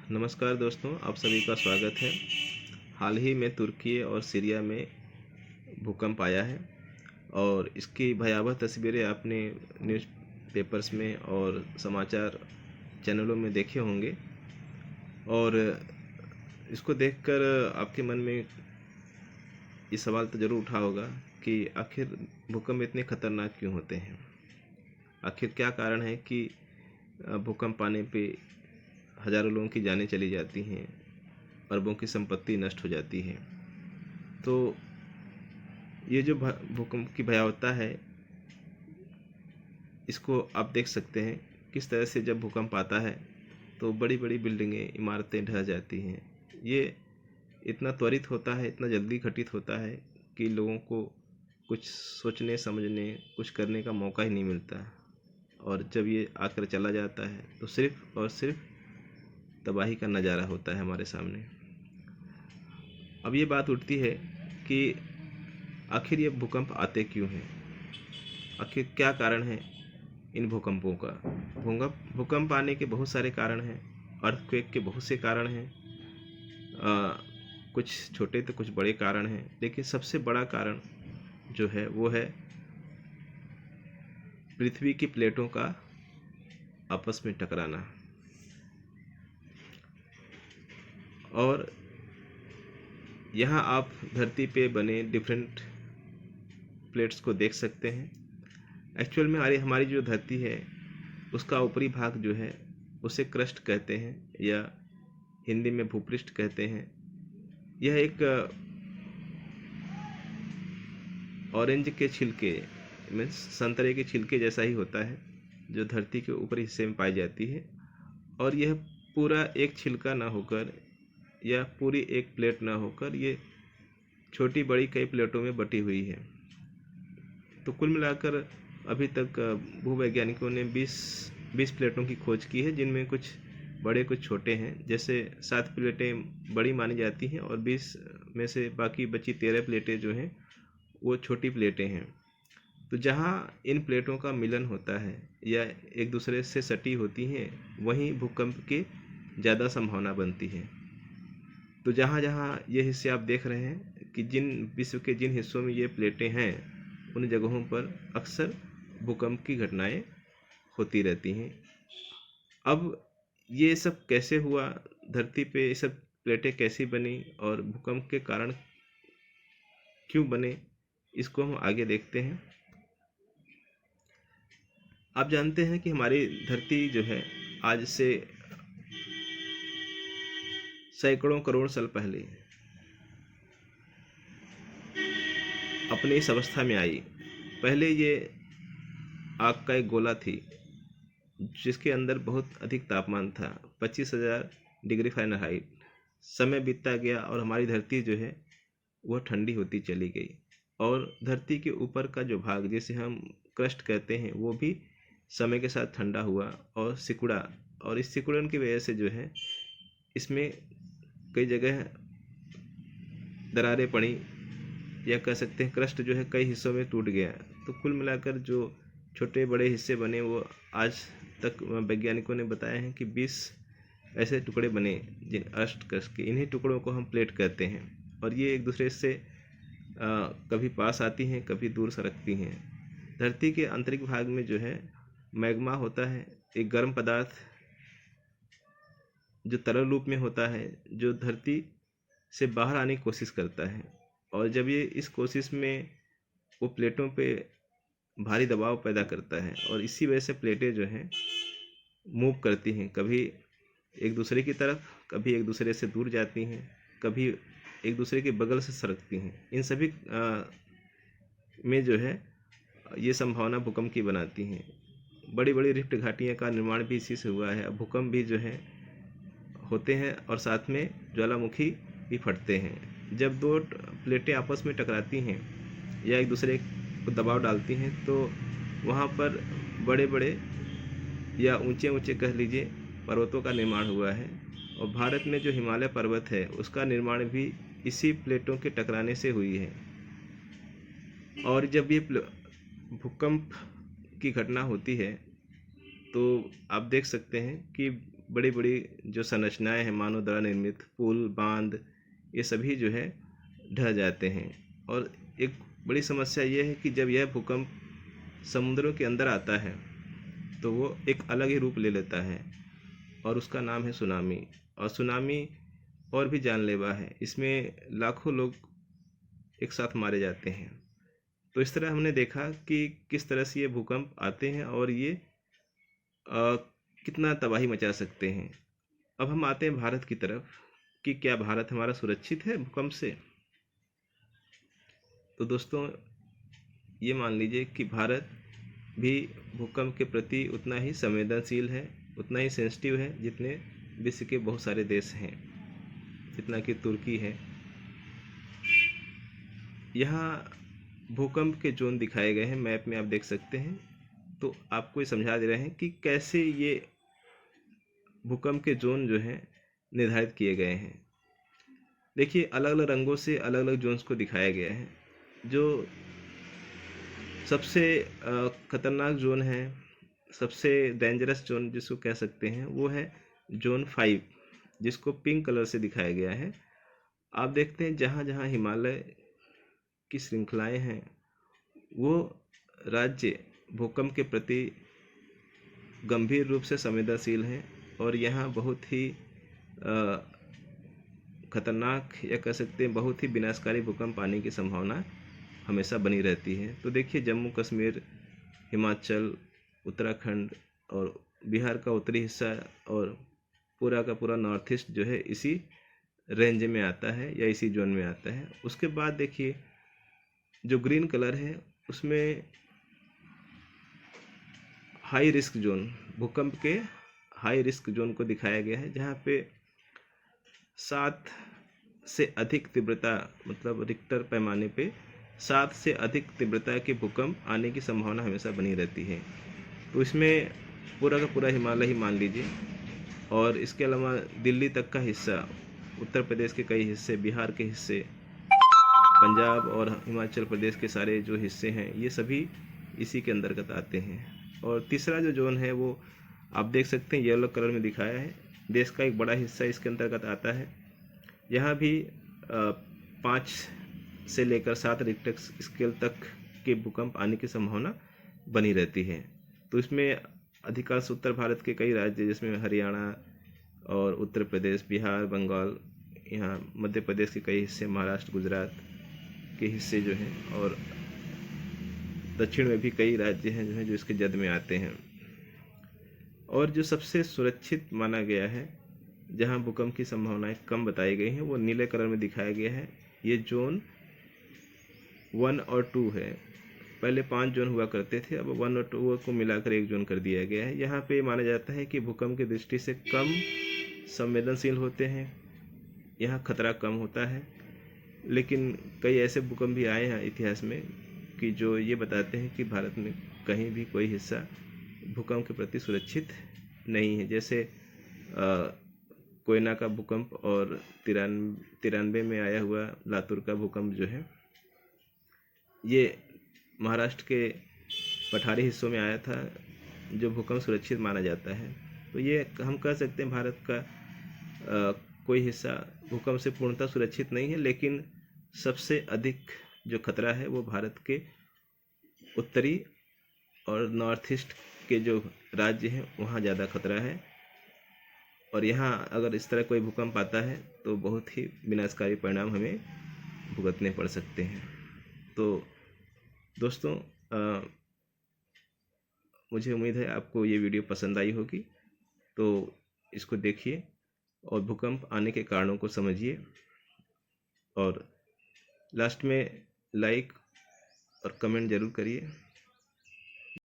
नमस्कार दोस्तों, आप सभी का स्वागत है। हाल ही में तुर्की और सीरिया में भूकंप आया है और इसकी भयावह तस्वीरें आपने न्यूज़पेपर्स में और समाचार चैनलों में देखे होंगे। और इसको देखकर आपके मन में ये सवाल तो ज़रूर उठा होगा कि आखिर भूकंप इतने खतरनाक क्यों होते हैं। आखिर क्या कारण है कि भूकंप आने पे हज़ारों लोगों की जानें चली जाती हैं, अरबों की संपत्ति नष्ट हो जाती है। तो ये जो भूकंप की भयावहता है, इसको आप देख सकते हैं किस तरह से जब भूकंप आता है तो बड़ी बड़ी बिल्डिंगें, इमारतें ढह जाती हैं। ये इतना त्वरित होता है, इतना जल्दी घटित होता है कि लोगों को कुछ सोचने समझने, कुछ करने का मौका ही नहीं मिलता। और जब ये आकर चला जाता है तो सिर्फ़ और सिर्फ तबाही का नज़ारा होता है हमारे सामने। अब ये बात उठती है कि आखिर ये भूकंप आते क्यों हैं? आखिर क्या कारण है इन भूकंपों का? भूकंप आने के बहुत सारे कारण हैं। अर्थक्वेक के बहुत से कारण हैं। कुछ छोटे तो कुछ बड़े कारण हैं, लेकिन सबसे बड़ा कारण जो है वो है पृथ्वी की प्लेटों का आपस में टकराना। और यहाँ आप धरती पे बने डिफरेंट प्लेट्स को देख सकते हैं। एक्चुअल में हमारी जो धरती है उसका ऊपरी भाग जो है उसे क्रस्ट कहते हैं या हिंदी में भूपृष्ठ कहते हैं। यह एक ऑरेंज के छिलके मीन्स संतरे के छिलके जैसा ही होता है, जो धरती के ऊपरी हिस्से में पाई जाती है। और यह पूरा एक छिलका ना होकर या पूरी एक प्लेट ना होकर ये छोटी बड़ी कई प्लेटों में बटी हुई है। तो कुल मिलाकर अभी तक भूवैज्ञानिकों ने 20 प्लेटों की खोज की है, जिनमें कुछ बड़े कुछ छोटे हैं। जैसे 7 प्लेटें बड़ी मानी जाती हैं और 20 में से बाकी बची 13 प्लेटें जो हैं वो छोटी प्लेटें हैं। तो जहाँ इन प्लेटों का मिलन होता है या एक दूसरे से सटी होती हैं, वहीं भूकंप की ज़्यादा संभावना बनती है। तो जहाँ जहाँ ये हिस्से आप देख रहे हैं कि विश्व के जिन हिस्सों में ये प्लेटें हैं, उन जगहों पर अक्सर भूकंप की घटनाएं होती रहती हैं। अब ये सब कैसे हुआ, धरती पे ये सब प्लेटें कैसी बनी और भूकंप के कारण क्यों बने, इसको हम आगे देखते हैं। आप जानते हैं कि हमारी धरती जो है आज से सैकड़ों करोड़ साल पहले अपनी इस अवस्था में आई। पहले ये आग का एक गोला थी जिसके अंदर बहुत अधिक तापमान था, 25,000 डिग्री फ़ारेनहाइट। समय बीतता गया और हमारी धरती जो है वह ठंडी होती चली गई। और धरती के ऊपर का जो भाग जिसे हम क्रस्ट कहते हैं वो भी समय के साथ ठंडा हुआ और सिकुड़ा। और इस सिकुड़न की वजह से जो है इसमें कई जगह दरारें पड़ी, या कह सकते हैं क्रस्ट जो है कई हिस्सों में टूट गया। तो कुल मिलाकर जो छोटे बड़े हिस्से बने वो आज तक वैज्ञानिकों ने बताया है कि 20 ऐसे टुकड़े बने जिन अर्स्ट क्रस्ट के। इन्हीं टुकड़ों को हम प्लेट कहते हैं और ये एक दूसरे से कभी पास आती हैं, कभी दूर सरकती हैं। धरती के आंतरिक भाग में जो है मैग्मा होता है, एक गर्म पदार्थ जो तरल रूप में होता है, जो धरती से बाहर आने की कोशिश करता है। और जब ये इस कोशिश में वो प्लेटों पे भारी दबाव पैदा करता है और इसी वजह से प्लेटें जो हैं मूव करती हैं, कभी एक दूसरे की तरफ, कभी एक दूसरे से दूर जाती हैं, कभी एक दूसरे के बगल से सरकती हैं। इन सभी में जो है ये संभावना भूकंप की बनाती हैं। बड़ी बड़ी रिफ्ट घाटियाँ का निर्माण भी इसी से हुआ है। अब भूकंप भी जो है होते हैं और साथ में ज्वालामुखी भी फटते हैं। जब दो प्लेटें आपस में टकराती हैं या एक दूसरे को दबाव डालती हैं तो वहाँ पर बड़े बड़े या ऊंचे ऊंचे कह लीजिए पर्वतों का निर्माण हुआ है। और भारत में जो हिमालय पर्वत है उसका निर्माण भी इसी प्लेटों के टकराने से हुई है। और जब ये भूकंप की घटना होती है तो आप देख सकते हैं कि बड़ी बड़ी जो संरचनाएं हैं मानव द्वारा निर्मित पुल बांध, ये सभी जो है ढह जाते हैं। और एक बड़ी समस्या ये है कि जब यह भूकंप समुद्रों के अंदर आता है तो वो एक अलग ही रूप ले लेता है और उसका नाम है सुनामी। और सुनामी और भी जानलेवा है, इसमें लाखों लोग एक साथ मारे जाते हैं। तो इस तरह हमने देखा कि किस तरह से ये भूकंप आते हैं और ये कितना तबाही मचा सकते हैं। अब हम आते हैं भारत की तरफ कि क्या भारत हमारा सुरक्षित है भूकंप से। तो दोस्तों ये मान लीजिए कि भारत भी भूकंप के प्रति उतना ही संवेदनशील है, उतना ही सेंसिटिव है जितने विश्व के बहुत सारे देश हैं, जितना कि तुर्की है। यहाँ भूकंप के जोन दिखाए गए हैं, मैप में आप देख सकते हैं। तो आपको ये समझा दे रहे हैं कि कैसे ये भूकंप के जोन जो हैं निर्धारित किए गए हैं। देखिए अलग अलग रंगों से अलग अलग जोन्स को दिखाया गया है। जो सबसे खतरनाक जोन है, सबसे डेंजरस जोन जिसको कह सकते हैं, वो है जोन 5, जिसको पिंक कलर से दिखाया गया है। आप देखते हैं जहाँ जहाँ हिमालय की श्रृंखलाएं हैं वो राज्य भूकंप के प्रति गंभीर रूप से संवेदनशील हैं और यहाँ बहुत ही खतरनाक या कह सकते हैं बहुत ही विनाशकारी भूकंप आने की संभावना हमेशा बनी रहती है। तो देखिए जम्मू कश्मीर, हिमाचल, उत्तराखंड और बिहार का उत्तरी हिस्सा और पूरा का पूरा नॉर्थ ईस्ट जो है इसी रेंज में आता है या इसी जोन में आता है। उसके बाद देखिए जो ग्रीन कलर है उसमें हाई रिस्क जोन, भूकंप के हाई रिस्क जोन को दिखाया गया है, जहाँ पे 7 से अधिक तीव्रता, मतलब रिक्टर पैमाने पे 7 से अधिक तीव्रता के भूकंप आने की संभावना हमेशा बनी रहती है। तो इसमें पूरा का पूरा हिमालय ही मान लीजिए और इसके अलावा दिल्ली तक का हिस्सा, उत्तर प्रदेश के कई हिस्से, बिहार के हिस्से, पंजाब और हिमाचल प्रदेश के सारे जो हिस्से हैं ये सभी इसी के अंतर्गत आते हैं। और तीसरा जो जोन है वो आप देख सकते हैं येलो कलर में दिखाया है, देश का एक बड़ा हिस्सा इसके अंतर्गत आता है। यहाँ भी 5 से लेकर 7 रिक्टर स्केल तक के भूकंप आने की संभावना बनी रहती है। तो इसमें अधिकांश उत्तर भारत के कई राज्य जिसमें हरियाणा और उत्तर प्रदेश, बिहार, बंगाल, यहाँ मध्य प्रदेश के कई हिस्से, महाराष्ट्र, गुजरात के हिस्से जो हैं और दक्षिण में भी कई राज्य हैं जो इसके जद में आते हैं। और जो सबसे सुरक्षित माना गया है, जहां भूकंप की संभावनाएं कम बताई गई हैं, वो नीले कलर में दिखाया गया है। ये जोन 1 और 2 है। पहले 5 जोन हुआ करते थे, अब 1 और 2 को मिलाकर एक जोन कर दिया गया है। यहाँ पे माना जाता है कि भूकंप की दृष्टि से कम संवेदनशील होते हैं, यहाँ खतरा कम होता है। लेकिन कई ऐसे भूकंप भी आए हैं इतिहास में कि जो ये बताते हैं कि भारत में कहीं भी कोई हिस्सा भूकंप के प्रति सुरक्षित नहीं है। जैसे कोयना का भूकंप और 93 में आया हुआ लातूर का भूकंप जो है, ये महाराष्ट्र के पठारी हिस्सों में आया था, जो भूकंप सुरक्षित माना जाता है। तो ये हम कह सकते हैं भारत का कोई हिस्सा भूकंप से पूर्णतः सुरक्षित नहीं है, लेकिन सबसे अधिक जो खतरा है वो भारत के उत्तरी और नॉर्थ ईस्ट के जो राज्य हैं वहाँ ज़्यादा खतरा है। और यहाँ अगर इस तरह कोई भूकंप आता है तो बहुत ही विनाशकारी परिणाम हमें भुगतने पड़ सकते हैं। तो दोस्तों मुझे उम्मीद है आपको ये वीडियो पसंद आई होगी, तो इसको देखिए और भूकंप आने के कारणों को समझिए और लास्ट में लाइक और कमेंट ज़रूर करिए।